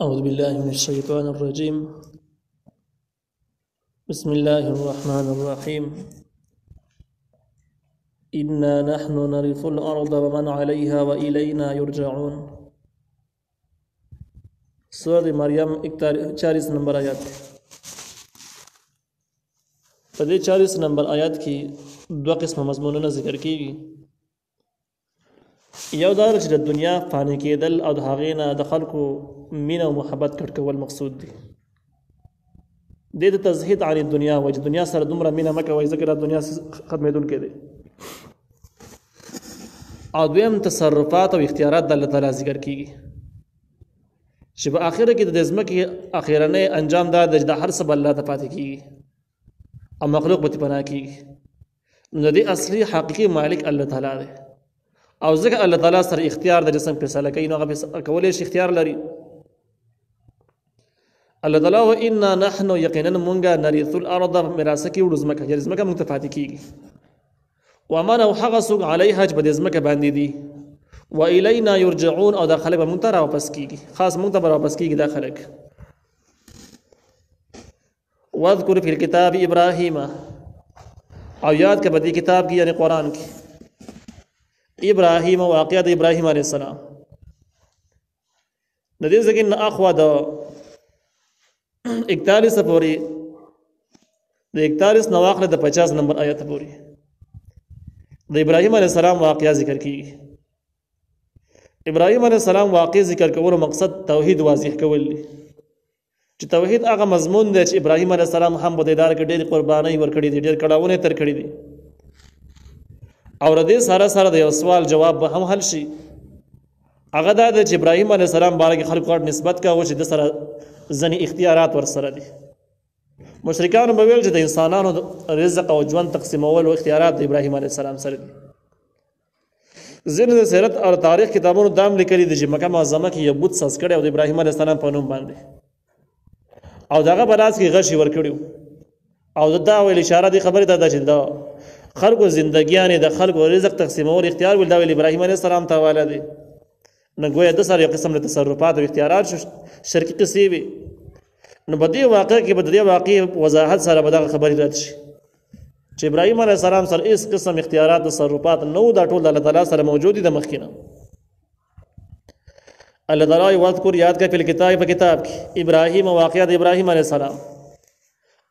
أعوذ بالله من الشيطان الرجيم. بسم الله الرحمن الرحيم. إنا نحن نرث الأرض ومن عليها وإلينا يرجعون. سورة مریم 40 نمبر آیات. په دې 40 نمبر آیات کې دوه قسمه مضمونونه ذکر کیږي. یو دا چې د دنیا فانی کېدل او د هغې نه د خلکو مینه او محبت کټ کول مقصود دي. د تزهید عن الدنیا او چې دنیا سره دومره مینه مه کوئ ځکه دا دنیا ختمېدونکې دی. او دویم تصرفات او اختیارات د الله تعالی ذکر کیږي چې په آخره کې د ځمکې اخرنی انجام دا د هر څه به الله ته پاتې کیږي او مخلوق به پناه کیږي. نو د دې اصلي حقیقي مالک الله تعالی دی او ځکه الله تعالی سره اختیار د جسم فیصله کوي نو هغه کولی شي اختیار لري. الله تعالی و انا نحن یقینا مونږه نریث الارض میراث کې وړو ځمکه چې ځمکه مونږ ته پاتې کیږي. ومن او هغه څوک علیها چې په دې ځمکه باندې دي و الینا یرجعون او دا خلک به مونږ ته راواپس کیږي، خاص مونږ ته به راواپس کیږي دا خلک. واذکر فی الکتاب ابراهیم او یاد که په دې کتاب کې یعنی قرآن کې ابراهیم واقعه د ابراهیم علیه السلام. د دې ځکه نه اخوا د 41 پورې د 41 نواخله د 50 نمبر آیت پورې د ابراهیم علیه السلام واقعه ذکر کیږي. ابراهیم علیه السلام واقع ذکر کولو مقصد توحید واضح کول دی چې توحید هغه مضمون دی چې ابراهیم علیه السلام هم په دې لار کې ډېرې قربانۍ ورکړي دي، ډېر کړاوونه تر کړي دي. او ردې سره سره د یو سوال جواب به هم حل شي. هغه دا دی چې ابراهیم علیه السلام باره کې خلکو غټ نسبت کاوه چې د سره ځینې اختیارات ورسره دي. مشرکانو به ویل چې د انسانانو رزق او ژوند تقسیمولو اختیارات د ابراهیم علیه السلام سره دي. ځینې د سیرت او تاریخ کتابونو دام لیکلي دي چې مکه معظمه کې یو بت ساز کړی او د ابراهیم علیه السلام په نوم باندې او دغه په لاس کې غشي ورکړي او دا ویل اشاره دی خبره ده چې دا خلکو زندګیانې د خلکو رزق تقسیمول اختیار ول دا ویل ابراهیم علیه السلام ته حواله دی. نو ګویا د سره یو قسم له تصرفات او اختیارات شرکي قصې وي. نو په دې واقع کې به د دې واقع وضاحت سره به دغه خبرې رد شي چې ابراهیم علیه السلام سره هیڅ قسم اختیارات تصرفات نو دا ټول د الله تعالی سره موجود دي د مخکینه. الله تعالی واذکر یاد کړه په کتاب په کتاب کې ابراهیم واقعه د ابراهیم علیه السلام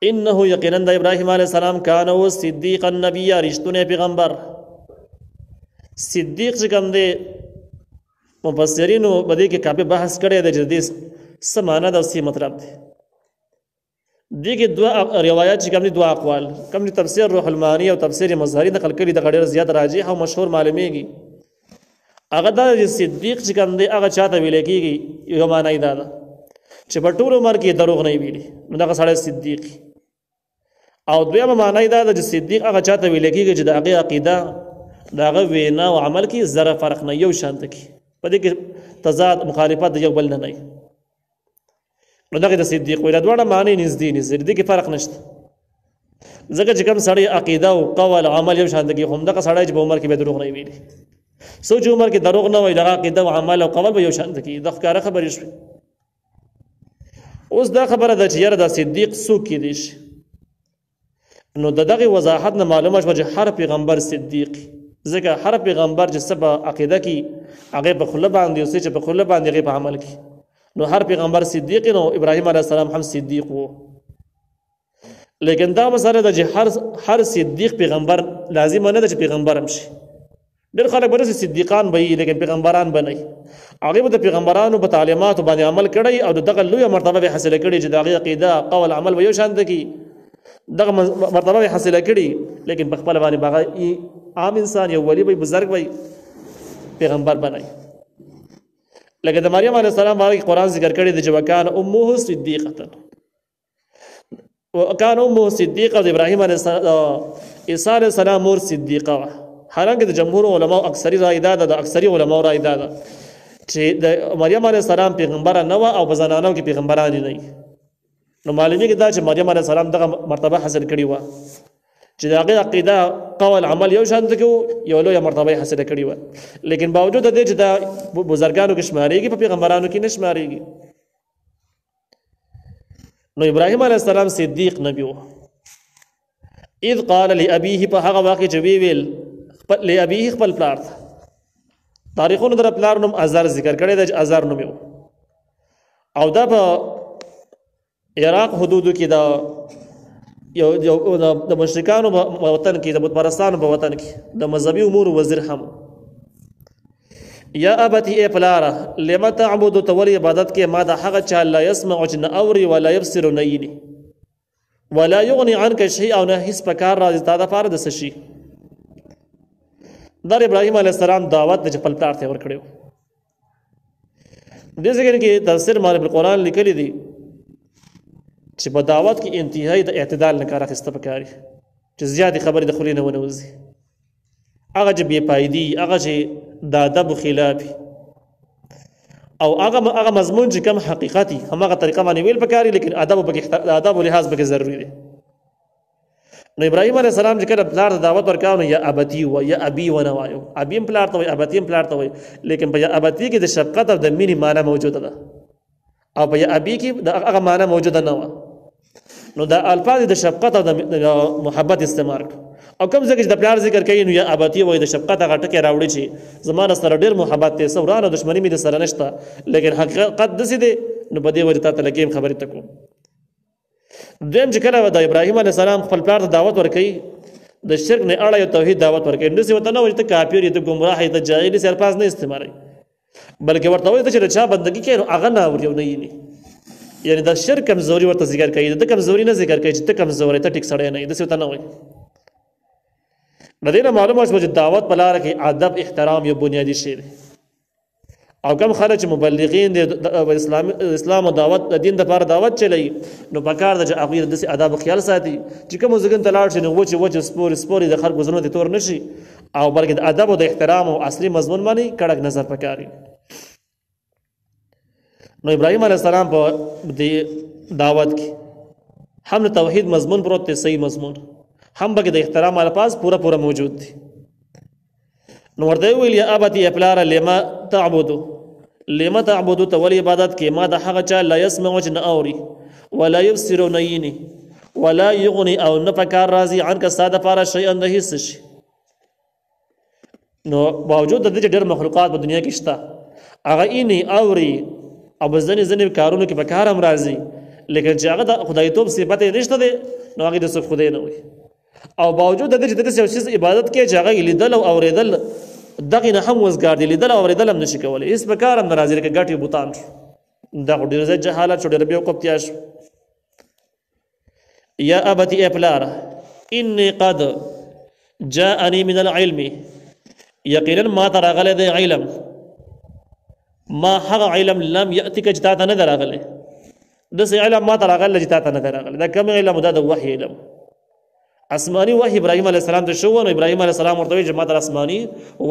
انه یقینا د ابراهیم علیه السلام کان او صدیق النبی رښتونه پیغمبر. صدیق چې کوم دی مفسرینو په دې کې کافي بحث کړی دی چې دې څه معنا ده او څه مطلب دی. دې کې دوه روایت چې کوم دي دوه اقوال کوم دي تفسیر روح المعانی او تفسیر مظهری نقل کړي د ډېر زیات راجح او مشهور معلومیږي. هغه دا چې صدیق چې کوم دی هغه چاته ویل کېږي یو معنی دا ده چې په ټول عمر کې دروغ نه ویلي نو دغه سړی صدیق. او دویمه معنی دا ده چې صدیق هغه چاته ویل کېږي چې د هغې عقیده د هغه وینا او عمل کې ذره فرق نه یو شانته کې په دې کې تضاد مخالفت د یو بل نه نه نو دغه د صدیق ویل دواړه معنی نږدې دې کې فرق نشته. ځکه چې کوم سړی عقیده او قول عمل یو شانته کې هم دغه سړی چې په عمر کې به دروغ نه ویلي سوچ عمر کې دروغ نه وي دغه عقیده او عمل او قول به یو شانته کې د ښکاره خبرې شوې. اوس دا خبره ده چې یاره دا صدیق څوک کېدی شي نو د دغه وضاحت نه معلومه شوه چې هر پیغمبر صدیق ځکه هر پیغمبر چې څه په عقیده کې هغې په خوله باندې او څه چې په خوله باندې هغې په عمل کې نو هر پیغمبر صدیق نو ابراهیم علیه السلام هم صدیق و. لیکن دا مسله ده چې هر صدیق پیغمبر لازم نه ده چې پیغمبر هم شي. ډېر خلک به داسې صدیقان به وي لیکن پیغمبران به نه وي. هغې به د پیغمبرانو په تعلیماتو باندې عمل کړی او دغه لویه مرتبه به حاصله کړي چې د هغې عقیده قول عمل به یو شانته کي دغه مرتبه به حاصله کړي لیکن په خپله باندې به هغه عام انسان یو ولی وي بزرګ وي پیغمبر به نه وي. لکه د مریم علیه السلام باره کې قرآن ذکر کړی دی چې وکان امه صدیقه وکان امه صدیقه د ابراهیم علیه عیسی علیه السلام مور صدیقه وه. حالانکه د جمهور علماء اکثري رای دا ده د اکثري علماء رای دا ده چې د مریم علیه السلام پیغمبره نه وه او په زنانو کې پیغمبران نه وي. نو معلومیږي دا چې مریم علیه السلام دغه مرتبه حاصل کړې وه چې د هغې عقیده قول عمل یو شانته کې یو لویه مرتبه یې حاصله کړې وه. لیکن باوجود د دې چې دا بزرګانو کې شمارېږي په پیغمبرانو کې نه شمارېږي. نو ابراهیم علیه السلام صدیق نبی و اذ قال لابيه په هغه واقع چې ویل لابيه خپل پلار ته تاریخونو در پلار نوم ازر ذکر کړی د ازر نوم او دا په عراق حدودو کې دا یو د مشرکانو په وطن کې د بت پرستانو په وطن کې د مذهبي امور وزیر هم یا ابتی ای پلاره لما تعبد تولی عبادت کې ما د هغه چا لا يسمع چې نه اوري ولا يبصر نه يني ولا يغني عنك شيء او نه هیڅ پکار راځي تا د پاره د سشي در ابراهیم علیه السلام دعوت د خپل پلار ته ورکړو دې ځکه کې تفسیر مال بالقران لیکلي دي چې په دعوت کې انتهایی د اعتدال نه کار اخیسته پکاري چې زیاتې خبرې د خولې نه ونوځي هغه چې بې پایدي هغه چې د ادب خلاف او هغه مضمون چې کم حقیقتي همغه طریقه باندې ویل پکاري لیکن ادب او لحاظ به ضروری دی نو ابراهیم علیه السلام چې کله پلار ته دعوت ورکاو یا ابتی و یا ابي و نه وایو ابي پلار ته وای ابتی پلار ته وای لیکن په یا ابتی کې د شفقت او د مینې معنی موجوده ده او په یا ابي کې د هغه معنی موجوده نه و نو دا الفاظ د شفقت او د محبت استعمال او کوم ځکه چې د پلار ذکر کوي نو یا ابتی وای د شفقت هغه ټکی راوړي چې زمانه سره ډیر محبت ته سورانه دښمنی مې د سره نشته لیکن حقیقت دسي دی نو په دې وجه ته لګیم خبرې تکو دیم چې کله د ابراهیم علیه السلام خپل پلار ته دعوت ورکړي د شرک نه اړه یو توحید دعوت ورکړي نو څه وته نه وایي ته کافر یې ته گمراه یې ته جاهل یې الفاظ نه استعمالوي بلکې ورته وایي ته چې چا بندګي کوي نو هغه نه اوري او نه یې یعنی د شرک کمزوري ورته ذکر کوي د کمزوري نه ذکر کوي چې ته کمزوري ته ټیک سړی نه یې داسې ورته نه وایي د دې نه معلومه شوه چې دعوت په لاره کې ادب احترام یو بنیادي شی دی او کم خلک چې مبلغین دي اسلام او دعوت د دین لپاره دعوت چلی نو پکار د هغوی د آداب خیال ساتي چې کوم ځګن ته لاړ شي نو وچ سپوري د خلکو زړونو ته تور نشي او بلکې د ادب او د احترام او اصلي مضمون باندې کړک نظر پکاري نو ابراهیم علیه السلام په دې دعوت کې هم توحید مضمون پروت دی صحیح مضمون هم بګ د احترام الفاظ پورا موجود دي نو ورته ویل یا ابتی افلار لما تعبدو تولی عبادت کې ما د هغه چا لا يسمع چې نه اوري ولا يبصر نه يني ولا يغني او نه پکار راځي عنك ساده پاره شي ان هیڅ شي نو باوجود د دې ډېر مخلوقات په دنیا کې شته هغه یې اوري او ځنې کارونو کې پکار هم راځي لیکن چې هغه د خدای توب صفت نشته دی نو هغه د صف خدای نه وي او باوجود د دې چې د څه عبادت کې چې هغه لیدل او اوریدل دغه نه هم وزګار دي لیدل او اوریدل هم نشي کولای هیڅ پکار هم ناراضي کې ګټي بوتان دا ډېر زړه جهالت ډېر به کوپتیاش یا ابتی افلار اني قد جاءني من العلم یقینا ما ترغله د علم ما هغه علم لم ياتك جتا ته نه درغله د علم ما ترغله جتا ته نه درغله دا کوم علم د وحي علم آسمانی وحی ابراهیم علیه السلام ته شو نو ابراهیم علیه السلام ورته چې ماته آسمانی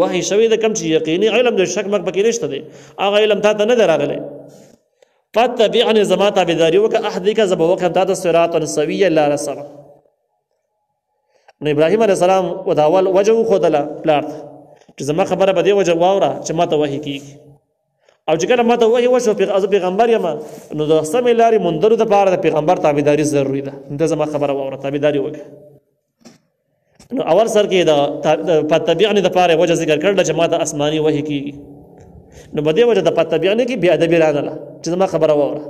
وحی شوی د کم چې یقیني علم د شک مک پکې نشته دی هغه علم ته نه دراغله فتبعني زما تابعداري وک احدک زب وک ته صراط سویه لا رسل نو ابراهیم علیه السلام وداول وجه خدلا پلار چې زما خبره به دی وجه واوره چې ماته وحی کیږي او چې کله ماته وحی وشو پیغمبر یم نو د سم لارې مندرو د پاره د پیغمبر تابعداري ضروری ده د زما خبره واوره تابعداري وک نو اول سر کې دا پتبعني د پاره وجه ذکر کړل چې ماته آسماني وحی کیږي نو بده وجه د پتبعني کې بیا ادب رانه چې ما خبره وره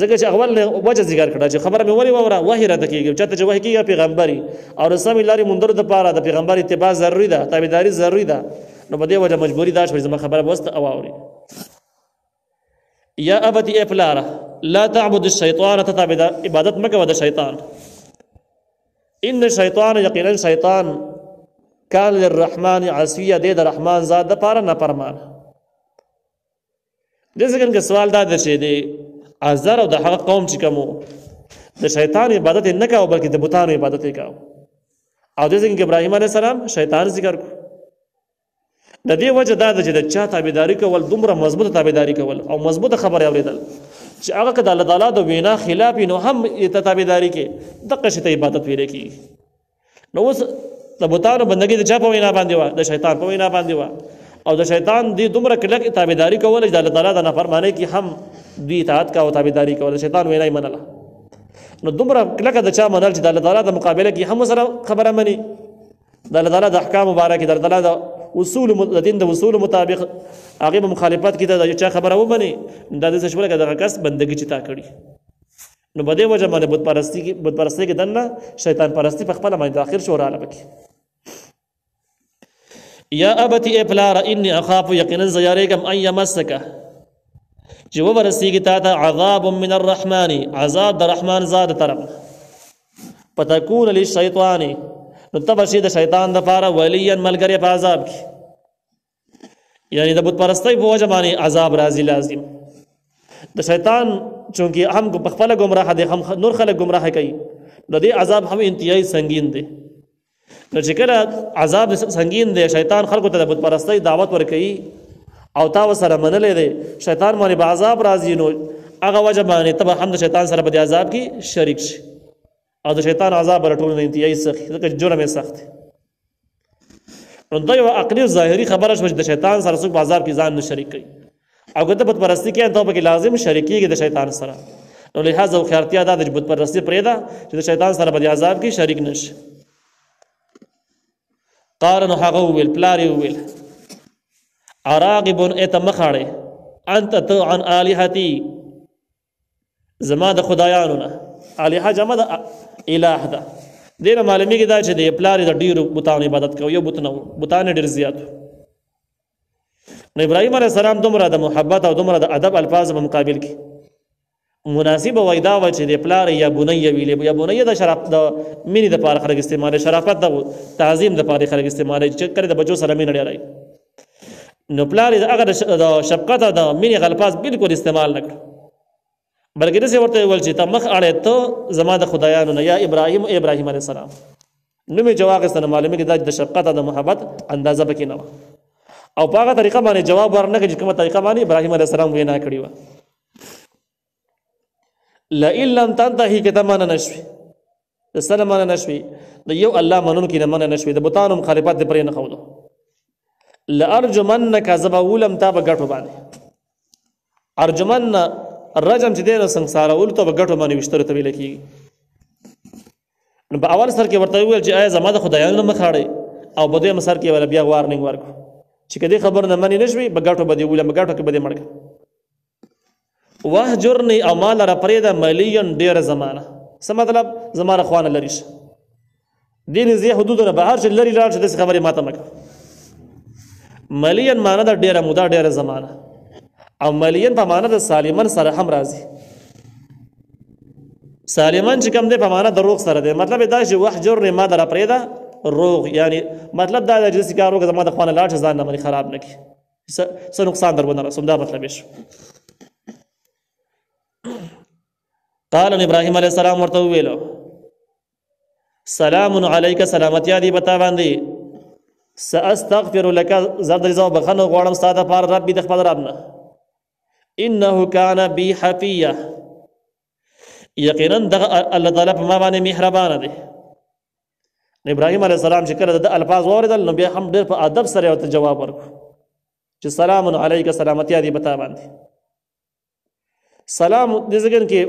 ځکه چې اول وجه ذکر کړل چې خبره مې ولې وره وحی راته کیږي چې ته وحی کیږي پیغمبري او رسول الله مندر د پاره د پیغمبر اتباع ضروری ده تابعداري ضروری ده نو بده وجه مجبوری ده چې ما خبره وسته او اوري یا ابتی افلاره لا تعبد الشیطان تتابع عبادت مکه د شیطان ان الشیطان یقینا شیطان کان للرحمن عصیه د رحمان ذات د پاره نه فرمان د څنګه سوال دا د شه دی ازر او د هغه قوم چې کوم د شیطان عبادت نه کاوه بلکې د بتانو عبادت کاوه او د څنګه ابراهیم علیه السلام شیطان ذکر کو د دې وجه دا چې د چا تابعداري کول دومره مضبوطه تابعداري کول او مضبوطه خبره اوریدل چې هغه کله الله تعالی د وینا خلاف نو هم تابعداري کې دغه شی ته عبادت ویل کی نو اوس د بوتانو بندګي د چا په وینا باندې و د شیطان په وینا باندې و او د شیطان دی دومره کلک تابعداري کول چې الله تعالی د نافرمانی کې هم دوی اطاعت کا او تابعداري کول شیطان وینا یې منله نو دومره کلکه د چا منل چې د الله تعالی د مقابله کې هم سره خبره مني، د الله تعالی د احکام مبارک، د الله تعالی د اصول د دین د اصول مطابق هغه به مخالفت کې د چا خبره ومني، دا د څه شوله دغه کس بندګي چې تا کړي. نو بده وجه باندې بت پرستی کې دنه شیطان پرستی په خپل باندې داخل شو رااله بکی. یا ابتی افلار انی اخاف یقینا زیاریکم ان یمسک چې ورسیږي تا ته عذاب من الرحمن، عذاب د رحمان ذات طرف، فتكون للشیطان نو تبشي د شیطان د پاره ولیا ملګری په عذاب کې، یعنی د بت پرستی په وجه باندې عذاب راځي لازم. د شیطان چونکه هم په خپل گمراه دي، هم نور خلک گمراه کوي، د دې عذاب هم انتهایی سنگین دی. نو چې کله عذاب سنگین دی، شیطان خلکو ته د بت پرستی دعوت ورکوي او تا وسره منلې دی، شیطان باندې به عذاب راځي، نو هغه وجه باندې ته هم د شیطان سره په دې عذاب کې شریک شي، او د شیطان عذاب رټول نه انتهایی سخت، ځکه جرم یې سخت دی. نو دا یو عقلي او ظاهري خبره شوه چې د شیطان سره څوک په عذاب کې ځان نه شریک کوي، او که ته بت پرستی کوې ته پکې لازم شریکېږي د شیطان سره. نو لحاظ او خیارتیا دا ده چې بت پرستی پرېږده چې د شیطان سره په دې عذاب کې شریک نه شي. قال نو هغه وویل، پلار یې وویل اراغب ای ته مخاړې انت ته عن الهتی زما د خدایانو نه، الهه جمع د اله ده، دې نه معلومیږي دا چې د پلار د ډېرو بتانو عبادت کوي، یو بت نه و، بتان ډېر زیات. نو ابراهیم علیه السلام دومره د محبت او دومره د ادب الفاظ په مقابل کې مناسب وای دا و چې د پلار یا بنی ویلې، یا بنی د شرف د مینې د پاره خلک استعمال، شرافت د تعظیم د پاره خلک استعمال، چې کړي د بچو سره مینه لري. نو پلار هغه د شفقت او د مینې الفاظ بالکل استعمال نه کړ، بلکې داسې ورته ویل چې ته مخ اړې ته زما د خدایانو نه، یا ابراهیم ابراهیم علیه السلام. نو مې جواب واخیسته، نو معلومه کې دا د شفقت او د محبت اندازه پکې نه وه، او په هغه طریقه باندې جواب ورنکړي چې کومه طریقه باندې ابراهیم علیه السلام وینا کړې وه. لئن لم تنتهي که ته منع نه شوې، د څه نه منع نه شوې؟ د یو الله منونکي نه منع نه شوې، د بتانو مخالفت دې پرې نه ښودو. لارجمنک زه به ولم تا په ګټو باندې، ارجمن رجم چې دی نو سنګسارولو ته په ګټو باندې ویشتلو ته ویل کېږي. نو په اول سر کې ورته وویل چې آیا زما د خدایانو نه مخ اړئ، او په دویم سر کې بیا وارننګ ورکړو چې که دې خبر نه منې نه شوې په ګټو به دې ولم، په ګټو کې به دې مړ کړم. وهجرني او ما لره پرېږده ملیون ډېره زمانه، څه مطلب؟ زما له خوا نه لرې شه، دې نږدې حدودو نه بهر چې لرې لاړ شه، داسې خبرې ما ته مه کوه. ملیون معنی ده ډېره موده، ډېره زمانه، او ملیون په معنی د سالمن سره هم راځي. سالمن چې کوم دی په معنی د روغ سره دی، مطلب دا چې وهجرني ما لره پرېږده روغ، یعنی مطلب دا دی چې داسې کار وکړه زما د خوا نه لاړ شه، ځان نه باندې خراب نه کړي، څه نقصان در ونه رسوم، دا مطلب یې شو. قال ابراهیم علیه السلام ورته وویلو سلام علیک، سلامتیا دی بتا باندې، ساستغفر لك زرد رضا بخنه غواړم ستا دپاره ربي د خپل رب نه، انه کان بی حفیه یقینا دغه الله تعالی په ما باندې مهربانه دی. ابراهیم علیه السلام چې کله د الفاظ واوریدل نو بیا هم ډېر په ادب سره ورته جواب ورکړو چې سلام علیک، سلامتیا دی بتا باندې. سلام د ځګن کې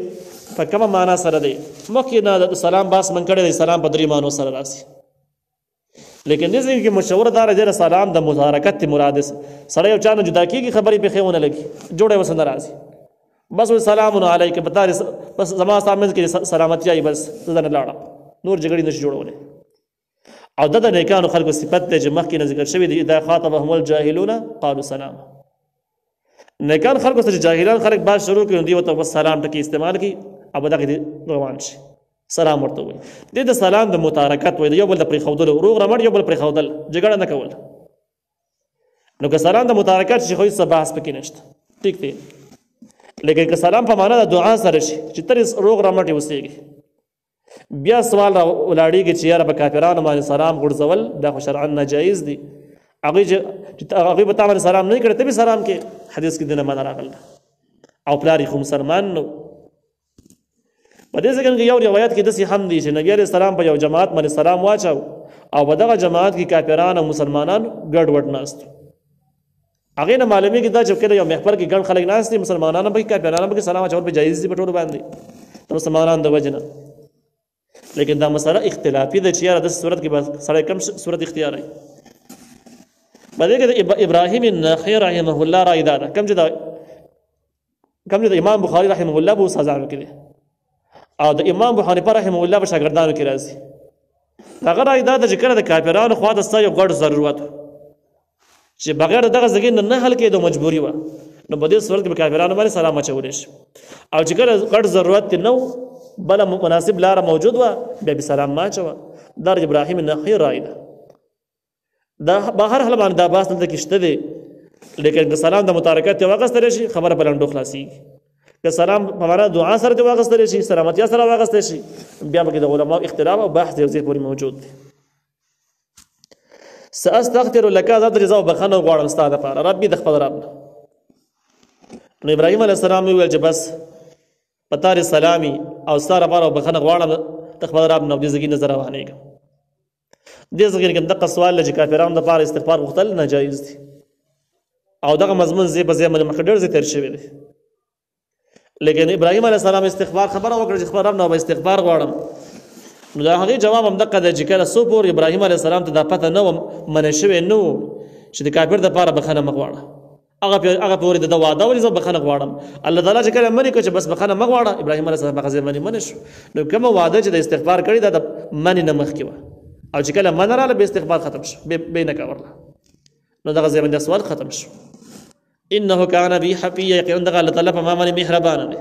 په کومه معنا سره دی؟ مخکې نه د سلام باس من کړی دی، سلام په درې معنو سره راځي، لیکن د ځګن کې مشهور دا راځي سلام د مشارکت مراد دی، سړی یو چا نه جدا کېږي، خبرې پې ونه لګي، جوړه ورسره نه راځي، بس سلام علیک بتا، بس زما ستا منځ کې سلامتیا یې، بس زه نه لاړم، نور جګړې نشي جوړولی. او دا د نیکانو خلکو صفت دی چې مخکې نه ذکر شوي دي، اذا خاطبهم الجاهلون قالوا سلام. نیکان خلکو سره جاهلان خلک باز شروع کړي، دوی ورته بس سلام ټکي استعمال کړي، او به دغه روان شي، سلام ورته وایي. دې د سلام د متارکت وایي، د یو بل د پرېښودلو، روغ رمټ یو بل پرېښودل، جګړه نه کول. نو که سلام د متارکت شي خو هېڅ بحث پکې نشته، ټیک دی. لیکن که سلام په معنا د دعا سره شي چې تر روغ رمټ یې اوسېږي، بیا سوال ولاړېږي چې یاره په کافرانو باندې سلام غورځول دا خو شرعا ناجایز دي، هغوی به تا باندې سلام نه کړی، ته به سلام کې، حدیث کې دنه منع راغله، او پلار یې خو مسلمان نو. په دې ځای کې یو روایت کې داسې هم دی چې نبي علیه السلام په یو جماعت باندې سلام واچو، او په دغه جماعت کې کافران او مسلمانان ګډ وډ ناست، هغې نه معلومېږي دا چې کله یو محفل کې ګڼ خلک ناست دي، مسلمانان هم پکې کافران هم پکې، سلام اچول په جایز دي په ټولو باندې. د مسلمانانو د وجه نه. لیکن دا مسله اختلافي ده چې یاره داسې صورت کې به سړی کم صورت اختیاروي. په دې کې د ابراهیم النخعي رحمه الله رایې دا ده کوم چې د امام بخاري رحمه الله په استادانو کې دی او د امام ابو حنیفه رحمه الله په شاګردانو کې راځي. هغه رایې دا ده چې کله د کافرانو خوا ته ستا یو غټ ضرورت چې بغیر دغه ځای نه حل کېدو مجبوري وه، نو په دې صورت کې به کافرانو باندې سلام اچولی شي. او چې کله غټ ضرورت نه و بله مناسب لاره موجود وه بیا به سلام ما اچوه. دا د ابراهیم النخعي رایې ده. دا به هر حال باندې دا بحث دلته کې شته دی، لیکن که سلام د متارکت ته واخیستلی شي خبره په لنډو خلاصېږي. که سلام په معنا دعا سره ته واخیستلی شي، سلامتیا سره واخیستی شي، بیا پکې د علماو اختلاف او بحث یو ځای پورې موجود دی. سأستغفر لك ذات رضا او بخښنه غواړم ستا دپاره ربي د خپل رب نه. نو ابراهیم علیه السلام وویل چې بس په تا سلامي او ستا لپاره بخښنه غواړم د خپل رب نه او دې ځای نه زه روانېږم. دې ځای کې دغه سوال دی چې کافرانو دپاره استغفار غوښتل ناجایز دي او دغه مضمون ځای په ځای باندې مخکې ډېر ځای تېر شوی دی. لیکن ابراهیم علیه السلام استغفار خبره وکړه چې خپل رب نه به استغفار غواړم. نو د هغې جواب همدغه دی چې کله څو پورې ابراهیم علیه السلام ته دا پته نه وه منع شوې نه و چې د کافر دپاره بخښنه مه غواړه، هغه پورې د ده وعده ولې زه بخښنه غواړم. الله تعالی چې کله منع کړه چې بس بخښنه مه غواړه، ابراهیم علیه السلام هغه ځای باندې منع شو. نو کومه وعده چې د استغفار کړې دا د منع نه مخکې وه او چې کله منع راغله بیا استغفار ختم شو، بې نه کورله. نو دغه ځای باندې سوال ختم شو. انه کان بی حفیظ، یقینا دغه الله تعالی په ما باندې مهربانه دی.